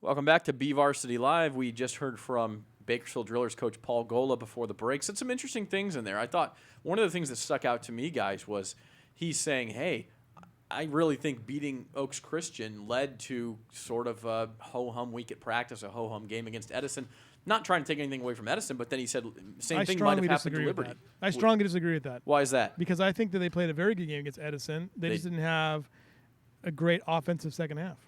Welcome back to BVarsity Live. We just heard from Bakersfield Drillers coach Paul Gola before the break. Said some interesting things in there. I thought one of the things that stuck out to me, guys, was he's saying, hey, I really think beating Oaks Christian led to sort of a ho-hum week at practice, a ho-hum game against Edison. Not trying to take anything away from Edison, but then he said same thing might have happened to Liberty. I strongly disagree with that. Why is that? Because I think that they played a very good game against Edison. They just didn't have a great offensive second half.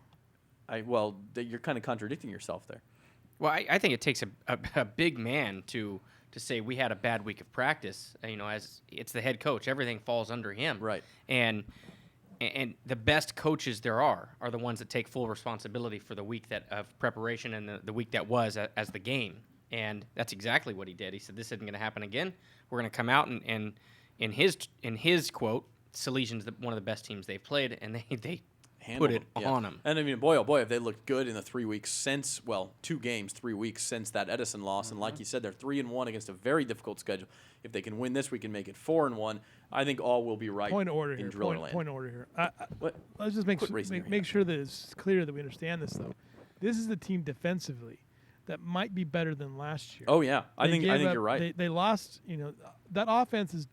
You're kind of contradicting yourself there. Well, I think it takes a big man to say we had a bad week of practice. As it's the head coach, everything falls under him. Right. And the best coaches there are the ones that take full responsibility for the week of preparation and the week that was as the game. And that's exactly what he did. He said, this isn't going to happen again. We're going to come out and in his quote, Salesian's one of the best teams they've played, and they put it on them. And I mean, boy, oh boy, have they looked good in the 3 weeks since, 2 games, 3 weeks since that Edison loss. And like you said, they're 3-1 against a very difficult schedule. If they can win this week and make it 4-1, I think all will be right. Point of order in here. Drillerland. Point of order here. Let's just make sure that it's clear that we understand this, though. This is the team defensively that might be better than last year. Oh yeah, I think you're right. They lost. That offense is.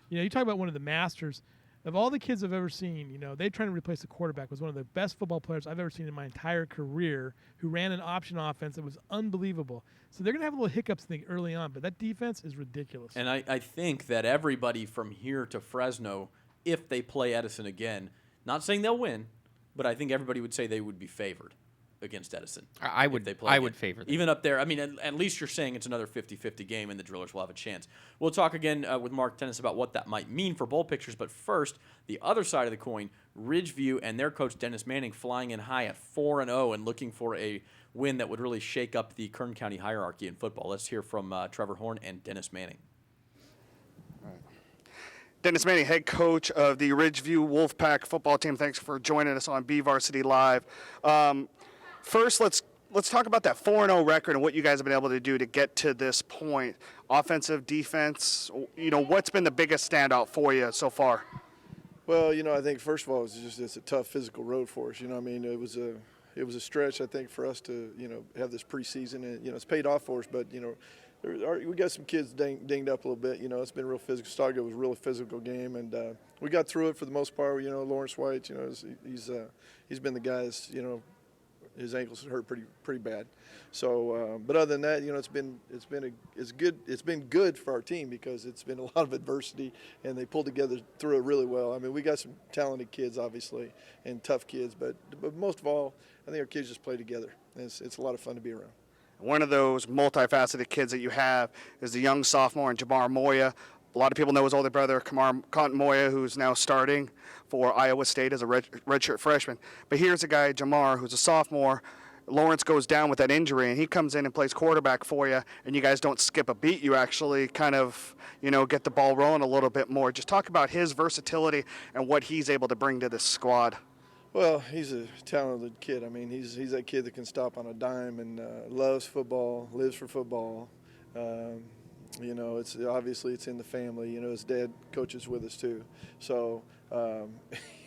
You talk about one of the masters. Of all the kids I've ever seen, they trying to replace the quarterback was one of the best football players I've ever seen in my entire career, who ran an option offense that was unbelievable. So they're going to have a little hiccups early on, but that defense is ridiculous. And I think that everybody from here to Fresno, if they play Edison again, not saying they'll win, but I think everybody would say they would be favored against Edison. I would favor them. Even up there, I mean, at least you're saying it's another 50-50 game and the Drillers will have a chance. We'll talk again with Mark Tennis about what that might mean for bowl pictures, but first, the other side of the coin, Ridgeview and their coach Dennis Manning flying in high at 4-0 and looking for a win that would really shake up the Kern County hierarchy in football. Let's hear from Trevor Horn and Dennis Manning. Dennis Manning, head coach of the Ridgeview Wolfpack football team. Thanks for joining us on BVarsity Live. First, let's talk about that 4-0 record and what you guys have been able to do to get to this point. Offensive, defense, what's been the biggest standout for you so far? Well, I think first of all, it's a tough physical road for us. It was a stretch, I think, for us to have this preseason, and it's paid off for us. But we got some kids dinged up a little bit. It's been real physical. Stargate was a really physical game, and we got through it for the most part. Lawrence White, he's been the guy that's, his ankles hurt pretty bad. So, but other than that, it's been good for our team because it's been a lot of adversity, and they pulled together through it really well. I mean, we got some talented kids, obviously, and tough kids, but most of all, I think our kids just play together. It's a lot of fun to be around. One of those multifaceted kids that you have is the young sophomore in Jamar Moya. A lot of people know his older brother, Cotton Moya, who's now starting for Iowa State as a redshirt freshman. But here's a guy, Jamar, who's a sophomore. Lawrence goes down with that injury, and he comes in and plays quarterback for you, and you guys don't skip a beat. You actually kind of, get the ball rolling a little bit more. Just talk about his versatility and what he's able to bring to this squad. Well, he's a talented kid. I mean, he's that kid that can stop on a dime and loves football, lives for football. It's obviously it's in the family. His dad coaches with us too, so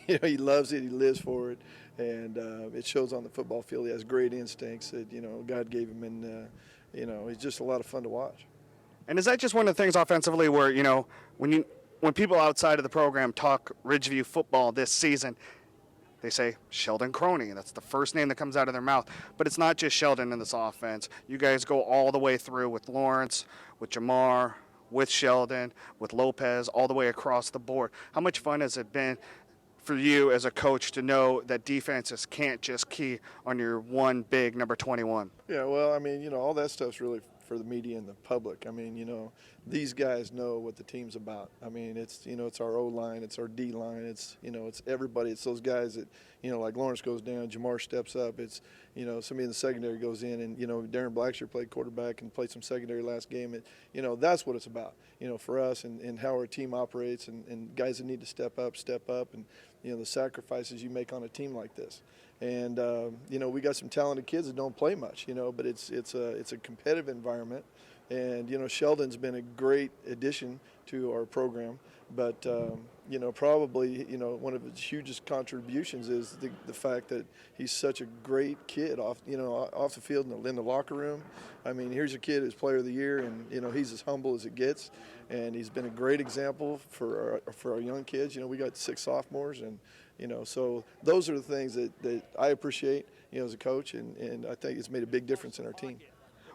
he loves it. He lives for it, and it shows on the football field. He has great instincts that God gave him, and he's just a lot of fun to watch. And is that just one of the things offensively where when people outside of the program talk Ridgeview football this season, they say Sheldon Croney, and that's the first name that comes out of their mouth. But it's not just Sheldon in this offense. You guys go all the way through with Lawrence, with Jamar, with Sheldon, with Lopez, all the way across the board. How much fun has it been for you as a coach to know that defenses can't just key on your one big number 21? Yeah, well, I mean, all that stuff's really for the media and the public. I mean, these guys know what the team's about. I mean, it's our O-line, it's our D-line, it's everybody. It's those guys that, like Lawrence goes down, Jamar steps up. It's, somebody in the secondary goes in, and, Darren Blackshear played quarterback and played some secondary last game. That's what it's about, for us and how our team operates and guys that need to step up and, the sacrifices you make on a team like this. And, we got some talented kids that don't play much, but it's a competitive environment. And, Sheldon's been a great addition to our program. But probably one of his hugest contributions is the fact that he's such a great kid off the field and in the locker room. I mean, here's a kid who's Player of the Year, and he's as humble as it gets, and he's been a great example for our young kids. We got 6 sophomores, and so those are the things that I appreciate as a coach, and I think it's made a big difference in our team.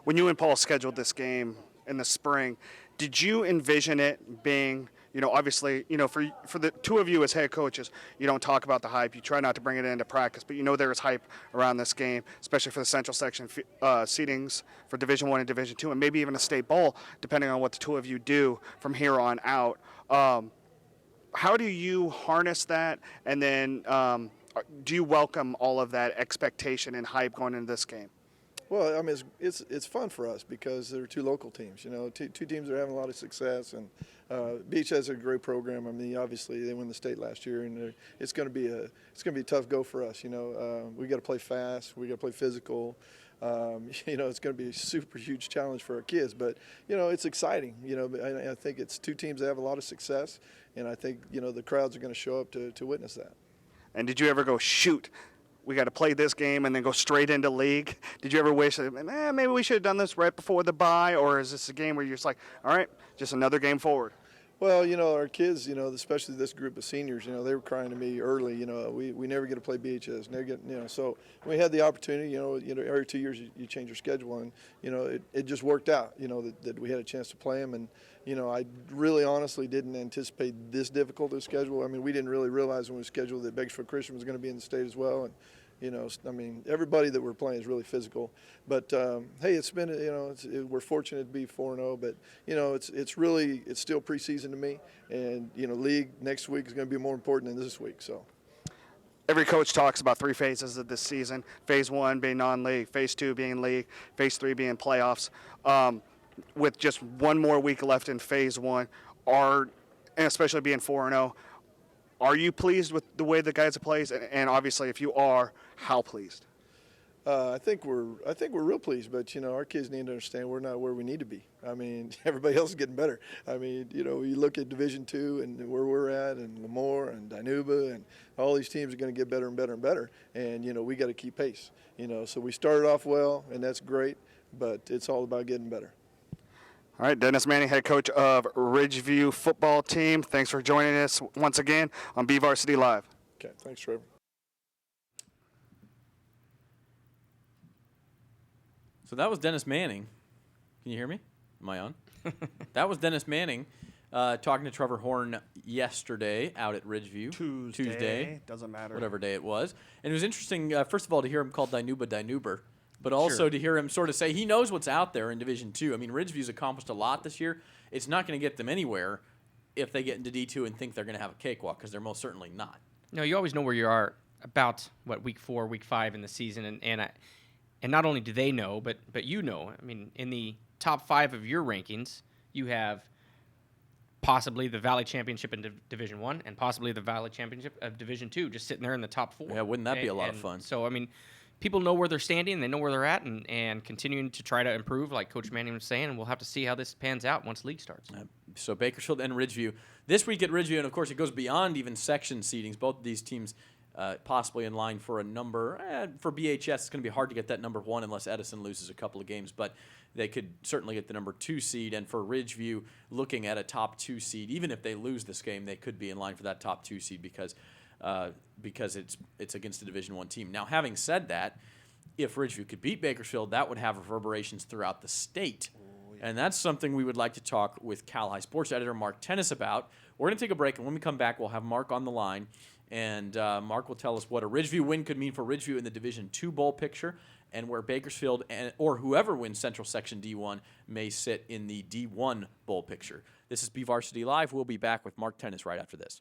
When you and Paul scheduled this game in the spring, did you envision it being, obviously, for the two of you as head coaches, you don't talk about the hype. You try not to bring it into practice, but there is hype around this game, especially for the Central Section seedings for Division I and Division II, and maybe even a state bowl, depending on what the two of you do from here on out. How do you harness that, and then do you welcome all of that expectation and hype going into this game? Well, I mean, it's fun for us because they're 2 local teams. Two teams that are having a lot of success, and Beach has a great program. I mean, obviously they won the state last year, and it's going to be a tough go for us. We got to play fast, we got to play physical. It's going to be a super huge challenge for our kids, but it's exciting. I think it's 2 teams that have a lot of success, and I think the crowds are going to show up to witness that. And did you ever go, shoot, we got to play this game and then go straight into league? Did you ever wish that, maybe we should have done this right before the bye, or is this a game where you're just like, all right, just another game forward? Well, our kids, especially this group of seniors, they were crying to me early, we never get to play BHS, never get, so we had the opportunity, every 2 years you change your schedule, and, it just worked out, that we had a chance to play them, and, I really honestly didn't anticipate this difficult of schedule. I mean, we didn't really realize when we scheduled that Bakersfield Christian was going to be in the state as well, and, I mean, everybody that we're playing is really physical. But hey, it's been, we're fortunate to be 4-0. But it's still preseason to me, and league next week is going to be more important than this week. So. Every coach talks about 3 phases of this season. Phase 1 being non-league, Phase 2 being league, Phase 3 being playoffs. With just 1 more week left in Phase 1, and especially being 4-0. Are you pleased with the way the guys have played? And obviously, if you are, how pleased? I think we're real pleased, but our kids need to understand we're not where we need to be. I mean, everybody else is getting better. I mean, you look at Division II and where we're at, and Lemoore and Dinuba, and all these teams are going to get better and better and better. And we got to keep pace. So we started off well, and that's great, but it's all about getting better. All right, Dennis Manning, head coach of Ridgeview football team. Thanks for joining us once again on BVarsity Live. Okay, thanks, Trevor. So that was Dennis Manning. Can you hear me? Am I on? That was Dennis Manning talking to Trevor Horn yesterday out at Ridgeview. Tuesday. Doesn't matter. Whatever day it was. And it was interesting, first of all, to hear him called Dinuba, but also to hear him sort of say he knows what's out there in Division II. I mean, Ridgeview's accomplished a lot this year. It's not going to get them anywhere if they get into D2 and think they're going to have a cakewalk, because they're most certainly not. No, you always know where you are about, week 4, week 5 in the season. And not only do they know, but you know. I mean, in the top 5 of your rankings, you have possibly the Valley Championship in Division I and possibly the Valley Championship of Division II just sitting there in the top 4. Yeah, wouldn't that be a lot of fun? So, I mean, people know where they're standing, they know where they're at, and continuing to try to improve, like Coach Manning was saying, and we'll have to see how this pans out once league starts. So Bakersfield and Ridgeview. This week at Ridgeview, and of course it goes beyond even section seedings. Both of these teams possibly in line for a number. For BHS, it's going to be hard to get that number 1 unless Edison loses a couple of games, but they could certainly get the number 2 seed. And for Ridgeview, looking at a top 2 seed, even if they lose this game, they could be in line for that top 2 seed because it's against a Division I team. Now, having said that, if Ridgeview could beat Bakersfield, that would have reverberations throughout the state. And that's something we would like to talk with Cal High sports editor Mark Tennis about. We're going to take a break, and when we come back, we'll have Mark on the line. And Mark will tell us what a Ridgeview win could mean for Ridgeview in the Division II bowl picture, and where Bakersfield or whoever wins Central Section D1 may sit in the D1 bowl picture. This is BVarsity Live. We'll be back with Mark Tennis right after this.